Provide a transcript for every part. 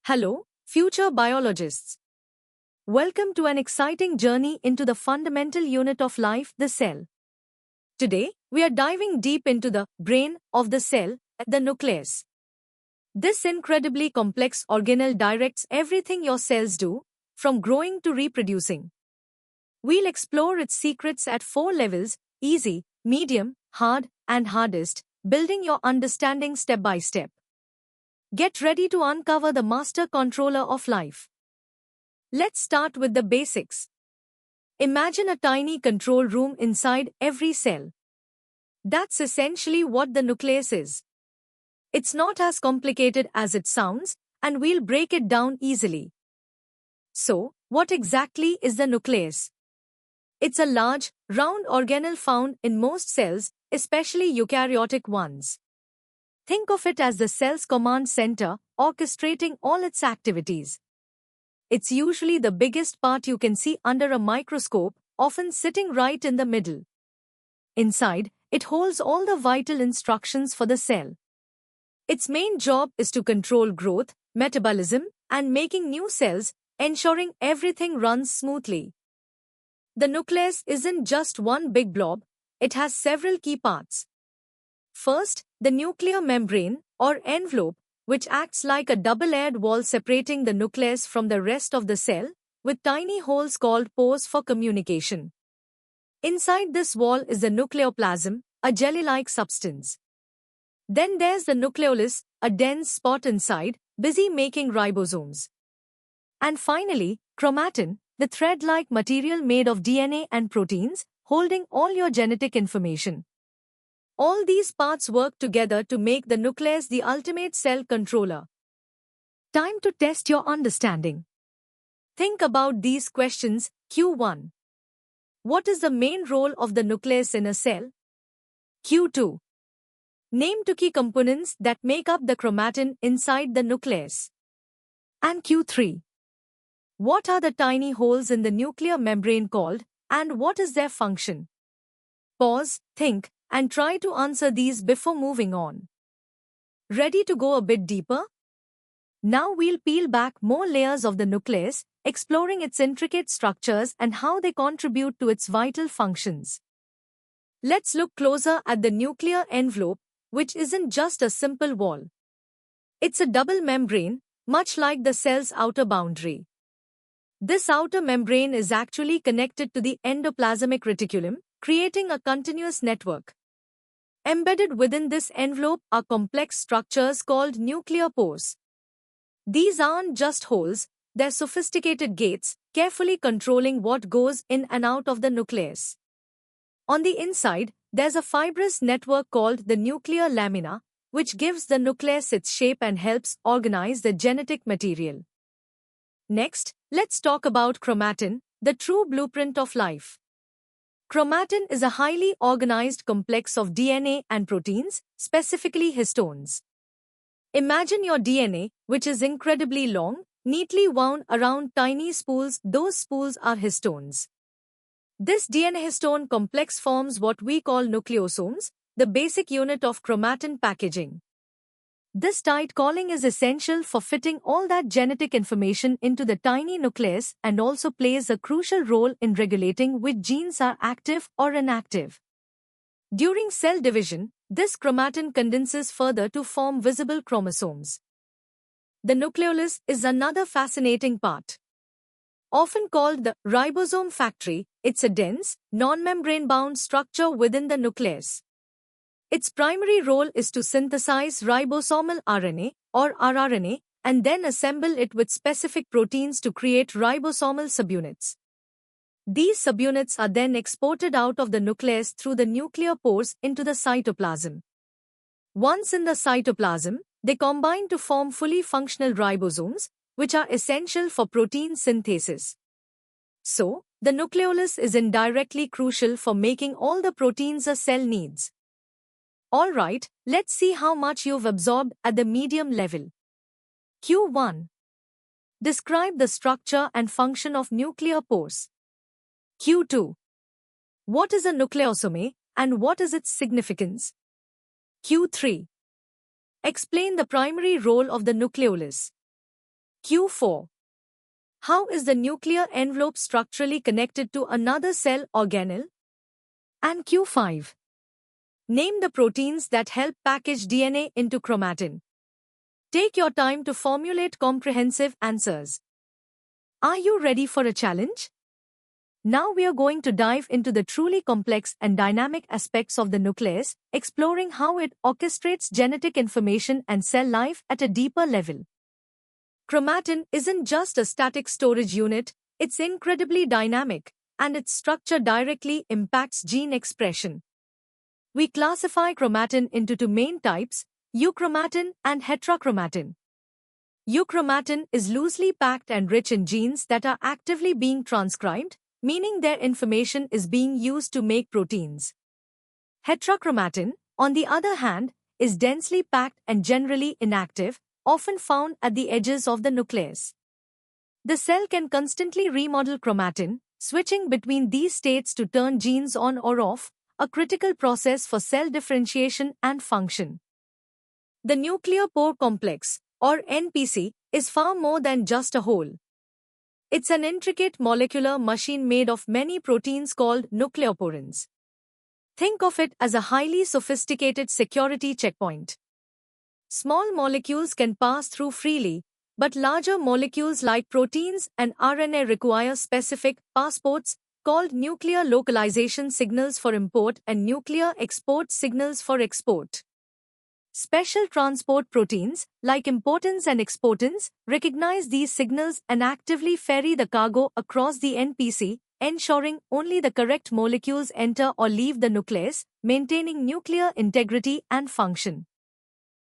Hello, future biologists. Welcome to an exciting journey into the fundamental unit of life, the cell. Today, we are diving deep into the brain of the cell, the nucleus. This incredibly complex organelle directs everything your cells do, from growing to reproducing. We'll explore its secrets at 4 levels: easy, medium, hard, and hardest, building your understanding step by step. Get ready to uncover the master controller of life. Let's start with the basics. Imagine a tiny control room inside every cell. That's essentially what the nucleus is. It's not as complicated as it sounds, and we'll break it down easily. So, what exactly is the nucleus? It's a large, round organelle found in most cells, especially eukaryotic ones. Think of it as the cell's command center, orchestrating all its activities. It's usually the biggest part you can see under a microscope, often sitting right in the middle. Inside, it holds all the vital instructions for the cell. Its main job is to control growth, metabolism, and making new cells, ensuring everything runs smoothly. The nucleus isn't just one big blob, it has several key parts. First, the nuclear membrane, or envelope, which acts like a double-layered wall separating the nucleus from the rest of the cell, with tiny holes called pores for communication. Inside this wall is the nucleoplasm, a jelly-like substance. Then there's the nucleolus, a dense spot inside, busy making ribosomes. And finally, chromatin, the thread-like material made of DNA and proteins, holding all your genetic information. All these parts work together to make the nucleus the ultimate cell controller. Time to test your understanding. Think about these questions. Q1. What is the main role of the nucleus in a cell? Q2. Name 2 key components that make up the chromatin inside the nucleus. And Q3. What are the tiny holes in the nuclear membrane called, and what is their function? Pause, think, and try to answer these before moving on. Ready to go a bit deeper? Now we'll peel back more layers of the nucleus, exploring its intricate structures and how they contribute to its vital functions. Let's look closer at the nuclear envelope, which isn't just a simple wall. It's a double membrane, much like the cell's outer boundary. This outer membrane is actually connected to the endoplasmic reticulum, creating a continuous network. Embedded within this envelope are complex structures called nuclear pores. These aren't just holes, they're sophisticated gates, carefully controlling what goes in and out of the nucleus. On the inside, there's a fibrous network called the nuclear lamina, which gives the nucleus its shape and helps organize the genetic material. Next, let's talk about chromatin, the true blueprint of life. Chromatin is a highly organized complex of DNA and proteins, specifically histones. Imagine your DNA, which is incredibly long, neatly wound around tiny spools. Those spools are histones. This DNA histone complex forms what we call nucleosomes, the basic unit of chromatin packaging. This tight calling is essential for fitting all that genetic information into the tiny nucleus and also plays a crucial role in regulating which genes are active or inactive. During cell division, this chromatin condenses further to form visible chromosomes. The nucleolus is another fascinating part. Often called the ribosome factory, it's a dense, non-membrane-bound structure within the nucleus. Its primary role is to synthesize ribosomal RNA, or rRNA, and then assemble it with specific proteins to create ribosomal subunits. These subunits are then exported out of the nucleus through the nuclear pores into the cytoplasm. Once in the cytoplasm, they combine to form fully functional ribosomes, which are essential for protein synthesis. So, the nucleolus is indirectly crucial for making all the proteins a cell needs. Alright, let's see how much you've absorbed at the medium level. Q1. Describe the structure and function of nuclear pores. Q2. What is a nucleosome, and what is its significance? Q3. Explain the primary role of the nucleolus. Q4. How is the nuclear envelope structurally connected to another cell organelle? And Q5. Name the proteins that help package DNA into chromatin. Take your time to formulate comprehensive answers. Are you ready for a challenge? Now we are going to dive into the truly complex and dynamic aspects of the nucleus, exploring how it orchestrates genetic information and cell life at a deeper level. Chromatin isn't just a static storage unit, it's incredibly dynamic, and its structure directly impacts gene expression. We classify chromatin into two main types, euchromatin and heterochromatin. Euchromatin is loosely packed and rich in genes that are actively being transcribed, meaning their information is being used to make proteins. Heterochromatin, on the other hand, is densely packed and generally inactive, often found at the edges of the nucleus. The cell can constantly remodel chromatin, switching between these states to turn genes on or off, a critical process for cell differentiation and function. The nuclear pore complex, or NPC, is far more than just a hole. It's an intricate molecular machine made of many proteins called nucleoporins. Think of it as a highly sophisticated security checkpoint. Small molecules can pass through freely, but larger molecules like proteins and RNA require specific passports called nuclear localization signals for import and nuclear export signals for export. Special transport proteins, like importins and exportins, recognize these signals and actively ferry the cargo across the NPC, ensuring only the correct molecules enter or leave the nucleus, maintaining nuclear integrity and function.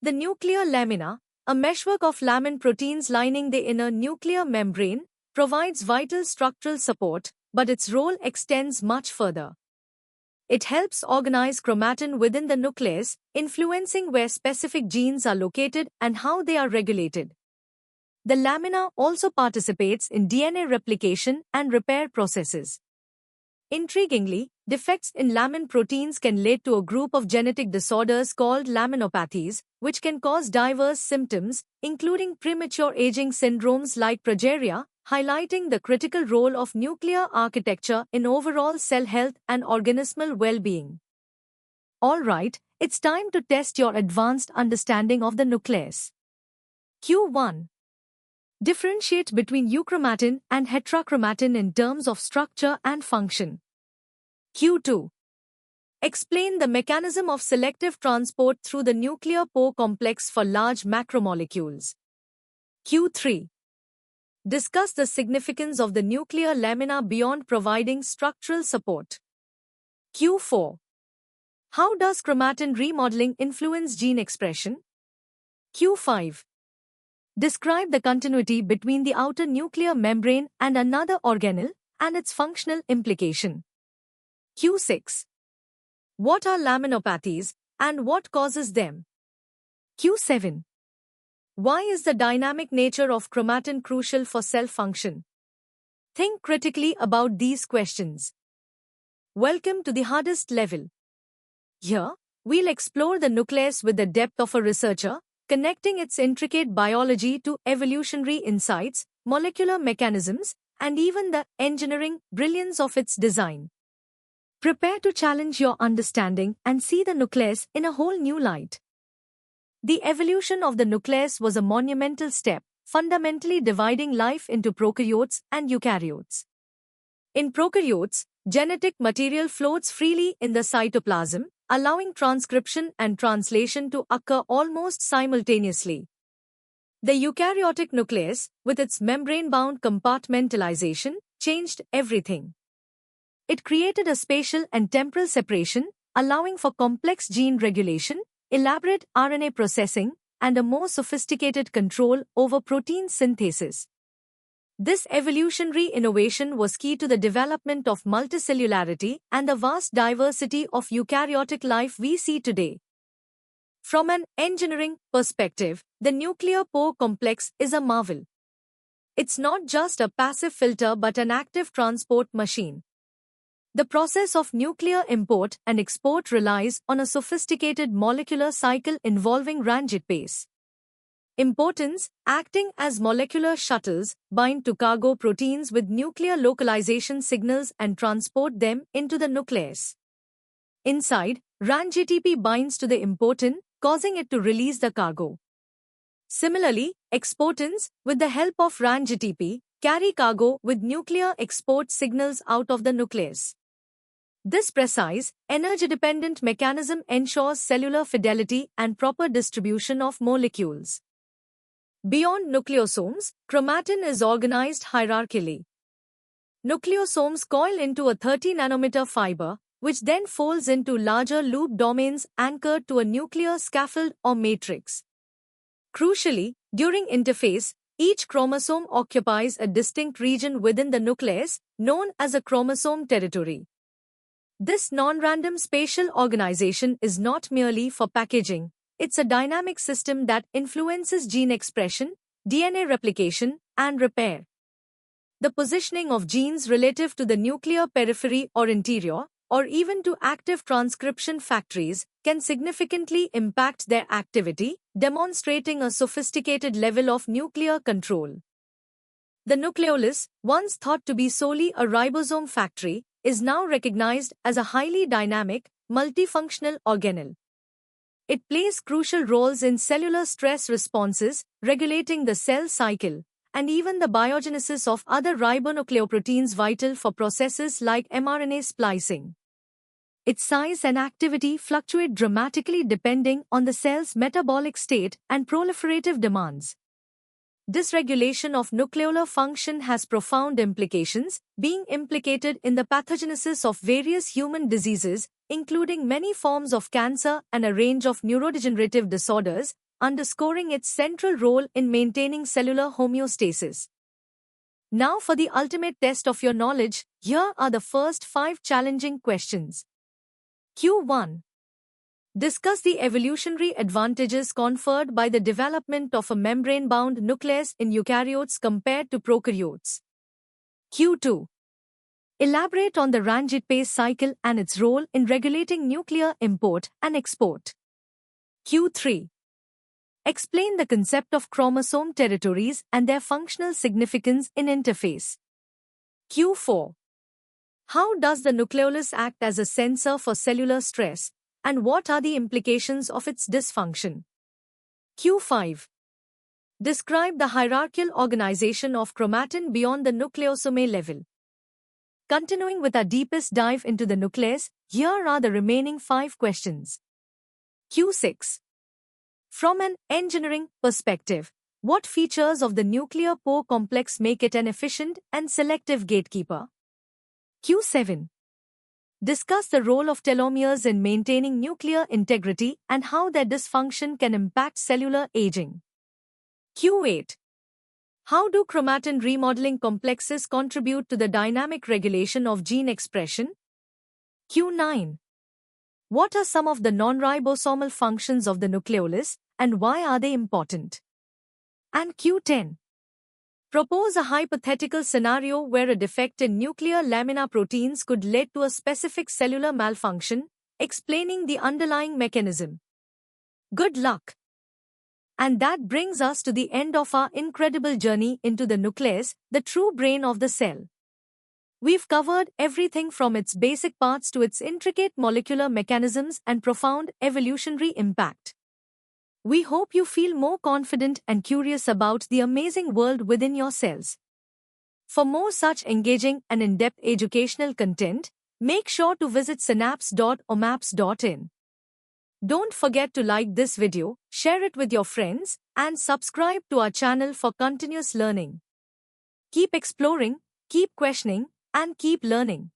The nuclear lamina, a meshwork of lamin proteins lining the inner nuclear membrane, provides vital structural support, but its role extends much further. It helps organize chromatin within the nucleus, influencing where specific genes are located and how they are regulated. The lamina also participates in DNA replication and repair processes. Intriguingly, defects in lamin proteins can lead to a group of genetic disorders called laminopathies, which can cause diverse symptoms, including premature aging syndromes like progeria, highlighting the critical role of nuclear architecture in overall cell health and organismal well-being. Alright, it's time to test your advanced understanding of the nucleus. Q1. Differentiate between euchromatin and heterochromatin in terms of structure and function. Q2. Explain the mechanism of selective transport through the nuclear pore complex for large macromolecules. Q3. Discuss the significance of the nuclear lamina beyond providing structural support. Q4. How does chromatin remodeling influence gene expression? Q5. Describe the continuity between the outer nuclear membrane and another organelle and its functional implication. Q6. What are laminopathies and what causes them? Q7. Why is the dynamic nature of chromatin crucial for cell function? Think critically about these questions. Welcome to the hardest level. Here, we'll explore the nucleus with the depth of a researcher, connecting its intricate biology to evolutionary insights, molecular mechanisms, and even the engineering brilliance of its design. Prepare to challenge your understanding and see the nucleus in a whole new light. The evolution of the nucleus was a monumental step, fundamentally dividing life into prokaryotes and eukaryotes. In prokaryotes, genetic material floats freely in the cytoplasm, allowing transcription and translation to occur almost simultaneously. The eukaryotic nucleus, with its membrane-bound compartmentalization, changed everything. It created a spatial and temporal separation, allowing for complex gene regulation, elaborate RNA processing, and a more sophisticated control over protein synthesis. This evolutionary innovation was key to the development of multicellularity and the vast diversity of eukaryotic life we see today. From an engineering perspective, the nuclear pore complex is a marvel. It's not just a passive filter but an active transport machine. The process of nuclear import and export relies on a sophisticated molecular cycle involving Ranjit base. Importance: acting as molecular shuttles, bind to cargo proteins with nuclear localization signals and transport them into the nucleus. Inside, RAN-GTP binds to the important, causing it to release the cargo. Similarly, exportins, with the help of RAN-GTP, carry cargo with nuclear export signals out of the nucleus. This precise, energy-dependent mechanism ensures cellular fidelity and proper distribution of molecules. Beyond nucleosomes, chromatin is organized hierarchically. Nucleosomes coil into a 30-nanometer fiber, which then folds into larger loop domains anchored to a nuclear scaffold or matrix. Crucially, during interphase, each chromosome occupies a distinct region within the nucleus, known as a chromosome territory. This non-random spatial organization is not merely for packaging. It's a dynamic system that influences gene expression, DNA replication, and repair. The positioning of genes relative to the nuclear periphery or interior, or even to active transcription factories, can significantly impact their activity, demonstrating a sophisticated level of nuclear control. The nucleolus, once thought to be solely a ribosome factory, is now recognized as a highly dynamic, multifunctional organelle. It plays crucial roles in cellular stress responses, regulating the cell cycle, and even the biogenesis of other ribonucleoproteins vital for processes like mRNA splicing. Its size and activity fluctuate dramatically depending on the cell's metabolic state and proliferative demands. Dysregulation of nucleolar function has profound implications, being implicated in the pathogenesis of various human diseases, including many forms of cancer and a range of neurodegenerative disorders, underscoring its central role in maintaining cellular homeostasis. Now for the ultimate test of your knowledge, here are the first 5 challenging questions. Q1. Discuss the evolutionary advantages conferred by the development of a membrane-bound nucleus in eukaryotes compared to prokaryotes. Q2. Elaborate on the RAN-GTP cycle and its role in regulating nuclear import and export. Q3. Explain the concept of chromosome territories and their functional significance in interphase. Q4. How does the nucleolus act as a sensor for cellular stress, and what are the implications of its dysfunction? Q5. Describe the hierarchical organization of chromatin beyond the nucleosome level. Continuing with our deepest dive into the nucleus, here are the remaining 5 questions. Q6. From an engineering perspective, what features of the nuclear pore complex make it an efficient and selective gatekeeper? Q7. Discuss the role of telomeres in maintaining nuclear integrity and how their dysfunction can impact cellular aging. Q8. How do chromatin remodeling complexes contribute to the dynamic regulation of gene expression? Q9. What are some of the non-ribosomal functions of the nucleolus, and why are they important? And Q10. Propose a hypothetical scenario where a defect in nuclear lamina proteins could lead to a specific cellular malfunction, explaining the underlying mechanism. Good luck! And that brings us to the end of our incredible journey into the nucleus, the true brain of the cell. We've covered everything from its basic parts to its intricate molecular mechanisms and profound evolutionary impact. We hope you feel more confident and curious about the amazing world within your cells. For more such engaging and in-depth educational content, make sure to visit synapse.omaps.in. Don't forget to like this video, share it with your friends, and subscribe to our channel for continuous learning. Keep exploring, keep questioning, and keep learning.